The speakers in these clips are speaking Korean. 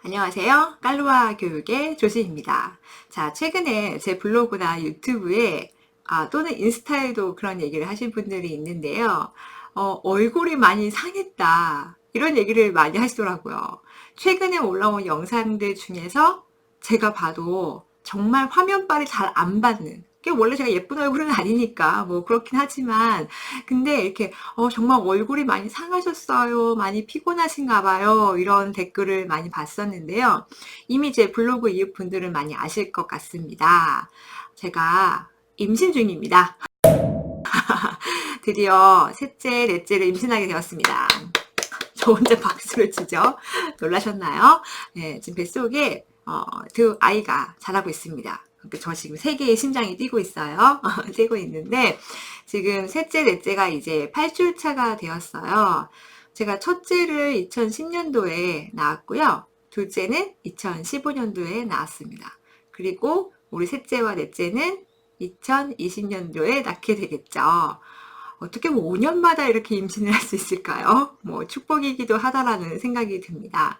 안녕하세요. 깔루아 교육의 조지입니다. 자, 최근에 제 블로그나 유튜브에 또는 인스타에도 그런 얘기를 하신 분들이 있는데요. 얼굴이 많이 상했다. 이런 얘기를 많이 하시더라고요. 최근에 올라온 영상들 중에서 제가 봐도 정말 화면빨이 잘 안 받는, 원래 제가 예쁜 얼굴은 아니니까 뭐 그렇긴 하지만 근데 이렇게 정말 얼굴이 많이 상하셨어요. 많이 피곤하신가 봐요. 이런 댓글을 많이 봤었는데요. 이미 제 블로그 이웃분들은 많이 아실 것 같습니다. 제가 임신 중입니다. 드디어 셋째, 넷째를 임신하게 되었습니다. 저 혼자 박수를 치죠. 놀라셨나요? 네, 지금 뱃속에 두 아이가 자라고 있습니다. 저 지금 세 개의 심장이 뛰고 있어요. 뛰고 있는데 지금 셋째, 넷째가 이제 8주 차가 되었어요. 제가 첫째를 2010년도에 낳았고요. 둘째는 2015년도에 낳았습니다. 그리고 우리 셋째와 넷째는 2020년도에 낳게 되겠죠. 어떻게 뭐 5년마다 이렇게 임신을 할 수 있을까요? 뭐 축복이기도 하다라는 생각이 듭니다.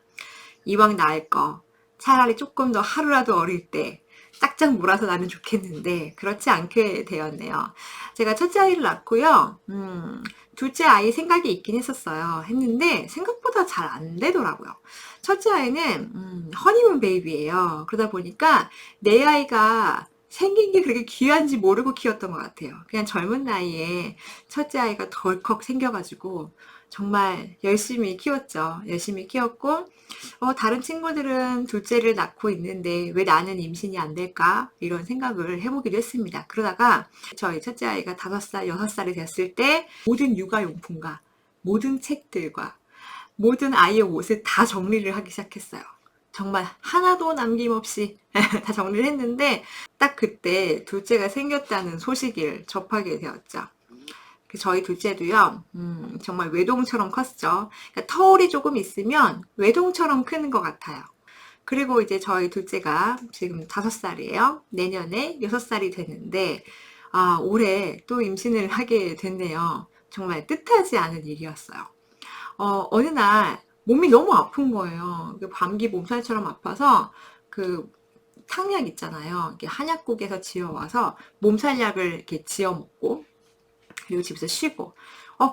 이왕 낳을 거 차라리 조금 더 하루라도 어릴 때 짝짝 몰아서 나면 좋겠는데 그렇지 않게 되었네요. 제가 첫째 아이를 낳고요. 둘째 아이 생각이 있긴 했었어요. 했는데 생각보다 잘 안 되더라고요. 첫째 아이는 허니문 베이비예요. 그러다 보니까 내 아이가 생긴 게 그렇게 귀한지 모르고 키웠던 것 같아요. 그냥 젊은 나이에 첫째 아이가 덜컥 생겨가지고 정말 열심히 키웠죠. 열심히 키웠고 다른 친구들은 둘째를 낳고 있는데 왜 나는 임신이 안 될까? 이런 생각을 해보기도 했습니다. 그러다가 저희 첫째 아이가 5살, 6살이 됐을 때 모든 육아용품과 모든 책들과 모든 아이의 옷을 다 정리를 하기 시작했어요. 정말 하나도 남김없이 다 정리를 했는데 딱 그때 둘째가 생겼다는 소식을 접하게 되었죠. 저희 둘째도요, 정말 외동처럼 컸죠. 그러니까 터울이 조금 있으면 외동처럼 크는 것 같아요. 그리고 이제 저희 둘째가 지금 5살이에요. 내년에 6살이 되는데, 올해 또 임신을 하게 됐네요. 정말 뜻하지 않은 일이었어요. 어느 날 몸이 너무 아픈 거예요. 감기 몸살처럼 아파서 그 탕약 있잖아요. 이렇게 한약국에서 지어와서 몸살약을 이렇게 지어 먹고 그리고 집에서 쉬고.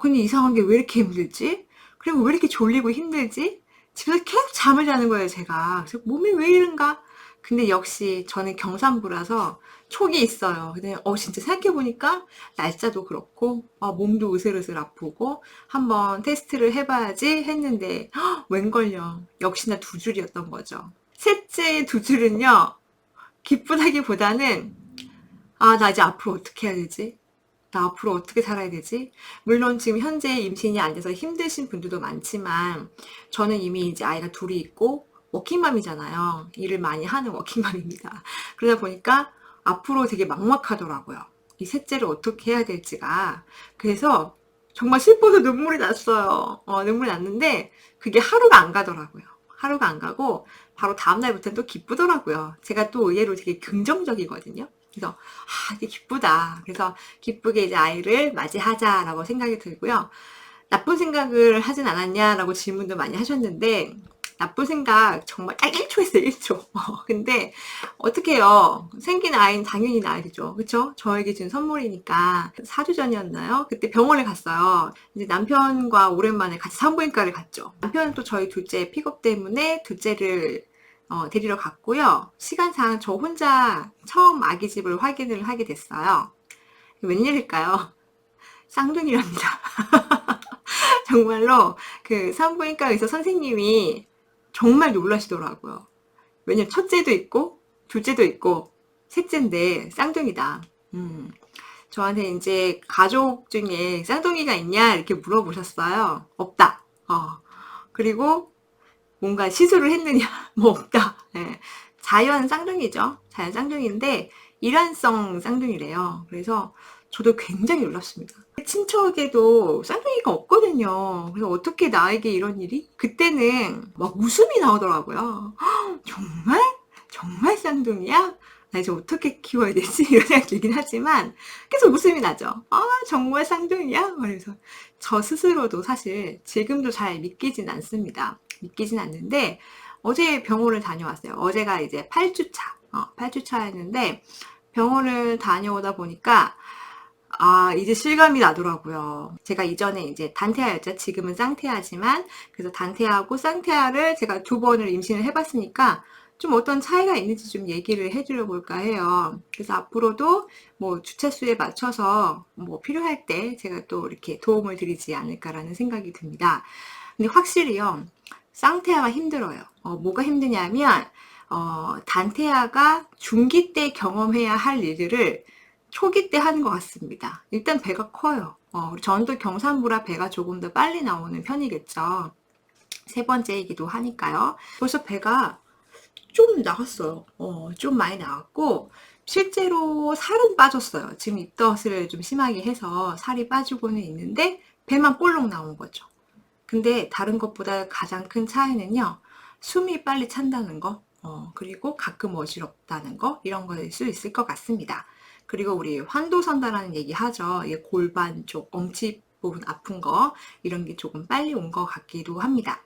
근데 이상한 게 왜 이렇게 힘들지? 그리고 왜 이렇게 졸리고 힘들지? 집에서 계속 잠을 자는 거예요, 제가. 그래서 몸이 왜 이런가? 근데 역시 저는 경상부라서 촉이 있어요. 근데 진짜 생각해보니까 날짜도 그렇고 몸도 으슬으슬 아프고 한번 테스트를 해봐야지 했는데 웬걸요. 역시나 2줄이었던 거죠. 셋째 2줄은요. 기쁘다기보다는 나 이제 앞으로 어떻게 해야 되지? 나 앞으로 어떻게 살아야 되지? 물론 지금 현재 임신이 안 돼서 힘드신 분들도 많지만 저는 이미 이제 아이가 둘이 있고 워킹맘이잖아요. 일을 많이 하는 워킹맘입니다. 그러다 보니까 앞으로 되게 막막하더라고요. 이 셋째를 어떻게 해야 될지가. 그래서 정말 슬퍼서 눈물이 났어요. 눈물이 났는데 그게 하루가 안 가더라고요. 하루가 안 가고 바로 다음날부터는 또 기쁘더라고요. 제가 또 의외로 되게 긍정적이거든요. 그래서 이게 기쁘다. 그래서 기쁘게 이제 아이를 맞이하자라고 생각이 들고요. 나쁜 생각을 하진 않았냐라고 질문도 많이 하셨는데 나쁜 생각 정말 딱 1초 했어요. 1초. 근데 어떡해요. 생긴 아이는 당연히 낳아야 되죠. 그쵸? 저에게 준 선물이니까 4주 전이었나요? 그때 병원에 갔어요. 이제 남편과 오랜만에 같이 산부인과를 갔죠. 남편은 또 저희 둘째 픽업 때문에 둘째를 데리러 갔고요. 시간상 저 혼자 처음 아기 집을 확인을 하게 됐어요. 웬일일까요? 쌍둥이랍니다. 정말로 그 산부인과 의사 선생님이 정말 놀라시더라고요. 왜냐면 첫째도 있고 둘째도 있고 셋째인데 쌍둥이다. 저한테 이제 가족 중에 쌍둥이가 있냐 이렇게 물어보셨어요. 없다. 그리고 뭔가 시술을 했느냐? 뭐 없다. 예. 자연 쌍둥이죠. 자연 쌍둥이인데 일환성 쌍둥이래요. 그래서 저도 굉장히 놀랐습니다. 친척에도 쌍둥이가 없거든요. 그래서 어떻게 나에게 이런 일이? 그때는 막 웃음이 나오더라고요. 정말? 정말 쌍둥이야? 나 이제 어떻게 키워야 되지? 이런 생각이 들긴 하지만 계속 웃음이 나죠. 정말 쌍둥이야? 그래서 저 스스로도 사실 지금도 잘 믿기진 않습니다. 믿기진 않는데 어제 병원을 다녀왔어요. 어제가 이제 8주차, 8주차였는데 병원을 다녀오다 보니까 이제 실감이 나더라고요. 제가 이전에 이제 단태아였죠. 지금은 쌍태아지만, 그래서 단태아하고 쌍태아를 제가 2번을 임신을 해봤으니까, 좀 어떤 차이가 있는지 좀 얘기를 해드려 볼까 해요. 그래서 앞으로도 뭐 주차수에 맞춰서 뭐 필요할 때 제가 또 이렇게 도움을 드리지 않을까라는 생각이 듭니다. 근데 확실히요, 쌍태아가 힘들어요. 뭐가 힘드냐면, 단태아가 중기 때 경험해야 할 일들을 초기 때 하는 것 같습니다. 일단 배가 커요. 저는 또 경산부라 배가 조금 더 빨리 나오는 편이겠죠. 3번째이기도 하니까요. 벌써 배가 좀 나갔어요. 좀 많이 나왔고, 실제로 살은 빠졌어요. 지금 입덧을 좀 심하게 해서 살이 빠지고는 있는데, 배만 볼록 나온 거죠. 근데 다른 것보다 가장 큰 차이는요, 숨이 빨리 찬다는 거, 그리고 가끔 어지럽다는 거, 이런 거일 수 있을 것 같습니다. 그리고 우리 환도선다라는 얘기 하죠. 골반 쪽, 엉치 부분 아픈 거, 이런 게 조금 빨리 온 것 같기도 합니다.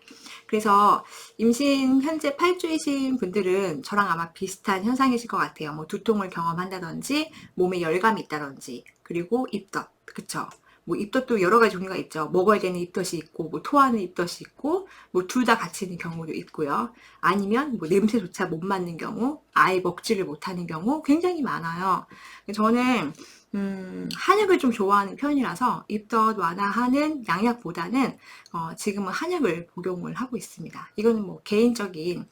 그래서 임신 현재 8주이신 분들은 저랑 아마 비슷한 현상이실 것 같아요. 뭐 두통을 경험한다든지, 몸에 열감이 있다든지, 그리고 입덧, 그쵸? 뭐 입덧도 여러 가지 종류가 있죠. 먹어야 되는 입덧이 있고, 뭐 토하는 입덧이 있고, 뭐 둘 다 같이 있는 경우도 있고요. 아니면 뭐 냄새조차 못 맡는 경우, 아예 먹지를 못하는 경우 굉장히 많아요. 저는 한약을 좀 좋아하는 편이라서 입덧 완화하는 양약보다는 지금은 한약을 복용을 하고 있습니다. 이거는 뭐 개인적인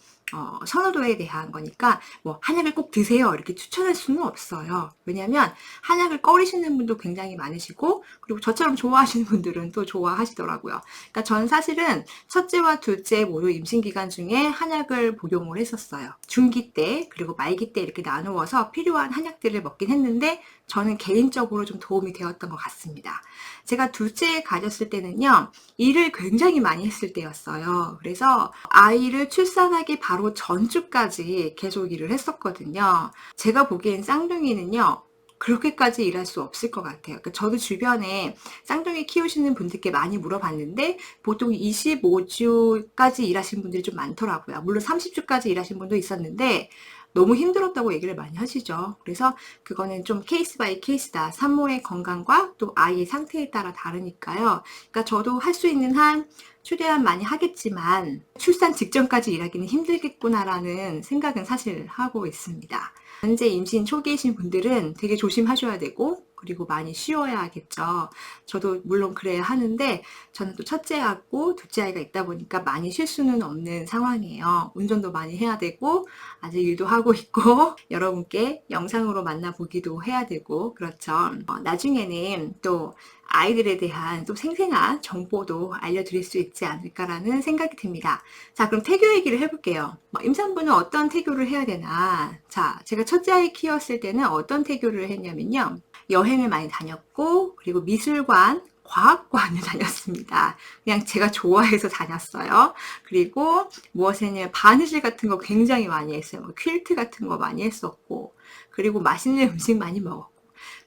선호도에 대한 거니까 뭐 한약을 꼭 드세요 이렇게 추천할 수는 없어요. 왜냐하면 한약을 꺼리시는 분도 굉장히 많으시고, 그리고 저처럼 좋아하시는 분들은 또 좋아하시더라고요. 그러니까 전 사실은 첫째와 둘째 모두 임신 기간 중에 한약을 복용을 했었어요. 중기 때 그리고 말기 때 이렇게 나누어서 필요한 한약들을 먹긴 했는데, 저는 개인적으로 좀 도움이 되었던 것 같습니다. 제가 둘째 가졌을 때는요, 일을 굉장히 많이 했을 때였어요. 그래서 아이를 출산하기 바로 전주까지 계속 일을 했었거든요. 제가 보기엔 쌍둥이는요, 그렇게까지 일할 수 없을 것 같아요. 그러니까 저도 주변에 쌍둥이 키우시는 분들께 많이 물어봤는데 보통 25주까지 일하신 분들이 좀 많더라고요. 물론 30주까지 일하신 분도 있었는데 너무 힘들었다고 얘기를 많이 하시죠. 그래서 그거는 좀 케이스 바이 케이스다. 산모의 건강과 또 아이의 상태에 따라 다르니까요. 그러니까 저도 할 수 있는 한 최대한 많이 하겠지만 출산 직전까지 일하기는 힘들겠구나라는 생각은 사실 하고 있습니다. 현재 임신 초기이신 분들은 되게 조심하셔야 되고, 그리고 많이 쉬어야겠죠. 저도 물론 그래야 하는데, 저는 또 첫째하고 둘째 아이가 있다 보니까 많이 쉴 수는 없는 상황이에요. 운전도 많이 해야 되고, 아직 일도 하고 있고, 여러분께 영상으로 만나보기도 해야 되고, 그렇죠. 나중에는 또 아이들에 대한 또 생생한 정보도 알려드릴 수 있지 않을까라는 생각이 듭니다. 자, 그럼 태교 얘기를 해볼게요. 임산부는 어떤 태교를 해야 되나? 자, 제가 첫째 아이 키웠을 때는 어떤 태교를 했냐면요. 여행을 많이 다녔고, 그리고 미술관, 과학관을 다녔습니다. 그냥 제가 좋아해서 다녔어요. 그리고 무엇에는 바느질 같은 거 굉장히 많이 했어요. 뭐 퀼트 같은 거 많이 했었고, 그리고 맛있는 음식 많이 먹었고,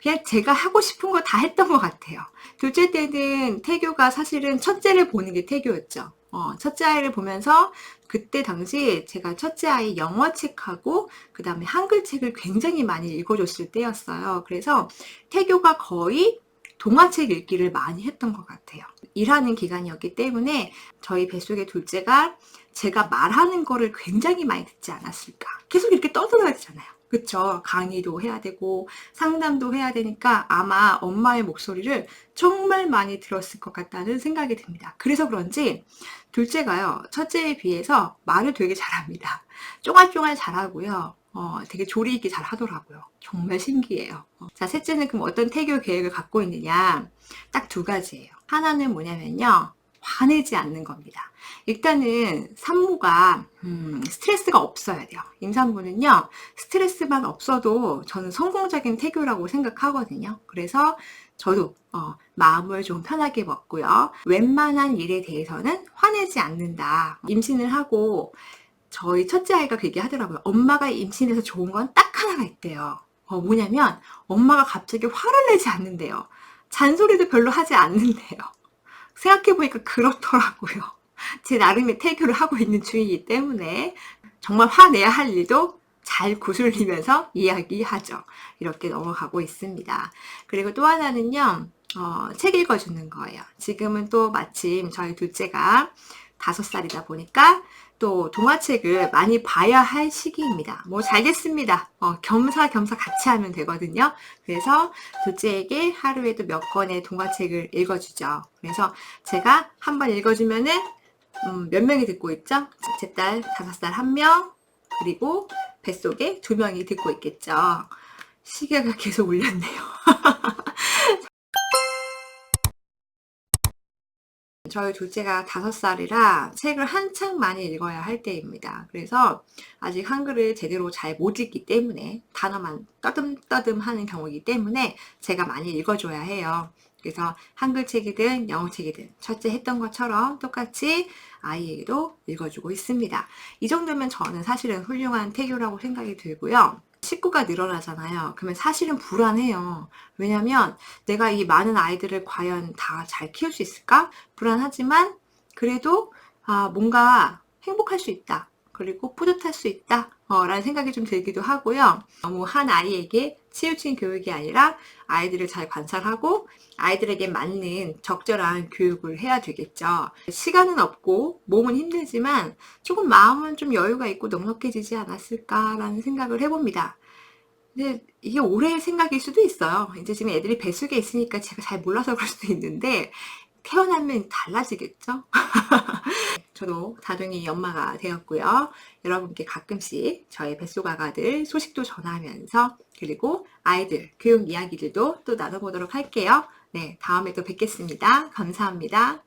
그냥 제가 하고 싶은 거 다 했던 것 같아요. 둘째 때는 태교가 사실은 첫째를 보는 게 태교였죠. 첫째 아이를 보면서 그때 당시 제가 첫째 아이 영어 책하고 그 다음에 한글 책을 굉장히 많이 읽어줬을 때였어요. 그래서 태교가 거의 동화책 읽기를 많이 했던 것 같아요. 일하는 기간이었기 때문에 저희 뱃속의 둘째가 제가 말하는 거를 굉장히 많이 듣지 않았을까. 계속 이렇게 떠들어야 되잖아요. 그쵸? 강의도 해야 되고 상담도 해야 되니까 아마 엄마의 목소리를 정말 많이 들었을 것 같다는 생각이 듭니다. 그래서 그런지 둘째가요, 첫째에 비해서 말을 되게 잘합니다. 쫑알쫑알 잘하고요. 되게 조리 있게 잘 하더라고요. 정말 신기해요. 자, 셋째는 그럼 어떤 태교 계획을 갖고 있느냐? 딱 2가지예요. 하나는 뭐냐면요, 화내지 않는 겁니다. 일단은 산모가 스트레스가 없어야 돼요. 임산부는요, 스트레스만 없어도 저는 성공적인 태교라고 생각하거든요. 그래서 저도 마음을 좀 편하게 먹고요. 웬만한 일에 대해서는 화내지 않는다. 임신을 하고 저희 첫째 아이가 그 얘기 하더라고요. 엄마가 임신해서 좋은 건 딱 하나가 있대요. 뭐냐면 엄마가 갑자기 화를 내지 않는데요. 잔소리도 별로 하지 않는데요. 생각해보니까 그렇더라고요. 제 나름의 태교를 하고 있는 중이기 때문에 정말 화내야 할 일도 잘 구슬리면서 이야기하죠. 이렇게 넘어가고 있습니다. 그리고 또 하나는요, 책 읽어주는 거예요. 지금은 또 마침 저희 둘째가 5살이다 보니까 또 동화책을 많이 봐야 할 시기입니다. 뭐 잘 됐습니다. 겸사겸사 같이 하면 되거든요. 그래서 둘째에게 하루에도 몇 권의 동화책을 읽어주죠. 그래서 제가 한 번 읽어주면은 몇 명이 듣고 있죠? 제 딸 5살 1명, 그리고 뱃속에 2명이 듣고 있겠죠. 시계가 계속 울렸네요. 저희 둘째가 5살이라 책을 한창 많이 읽어야 할 때입니다. 그래서 아직 한글을 제대로 잘 못 읽기 때문에 단어만 떠듬떠듬 하는 경우이기 때문에 제가 많이 읽어줘야 해요. 그래서 한글 책이든 영어 책이든 첫째 했던 것처럼 똑같이 아이에게도 읽어주고 있습니다. 이 정도면 저는 사실은 훌륭한 태교라고 생각이 들고요. 식구가 늘어나잖아요. 그러면 사실은 불안해요. 왜냐면 내가 이 많은 아이들을 과연 다 잘 키울 수 있을까? 불안하지만 그래도 뭔가 행복할 수 있다. 그리고 뿌듯할 수 있다. 라는 생각이 좀 들기도 하고요. 너무 한 아이에게 치우친 교육이 아니라 아이들을 잘 관찰하고 아이들에게 맞는 적절한 교육을 해야 되겠죠. 시간은 없고 몸은 힘들지만 조금 마음은 좀 여유가 있고 넉넉해지지 않았을까라는 생각을 해봅니다. 근데 이게 올해의 생각일 수도 있어요. 이제 지금 애들이 뱃속에 있으니까 제가 잘 몰라서 그럴 수도 있는데 태어나면 달라지겠죠? 저도 다둥이 엄마가 되었고요. 여러분께 가끔씩 저의 뱃속 아가들 소식도 전하면서 그리고 아이들 교육 이야기들도 또 나눠보도록 할게요. 네, 다음에 또 뵙겠습니다. 감사합니다.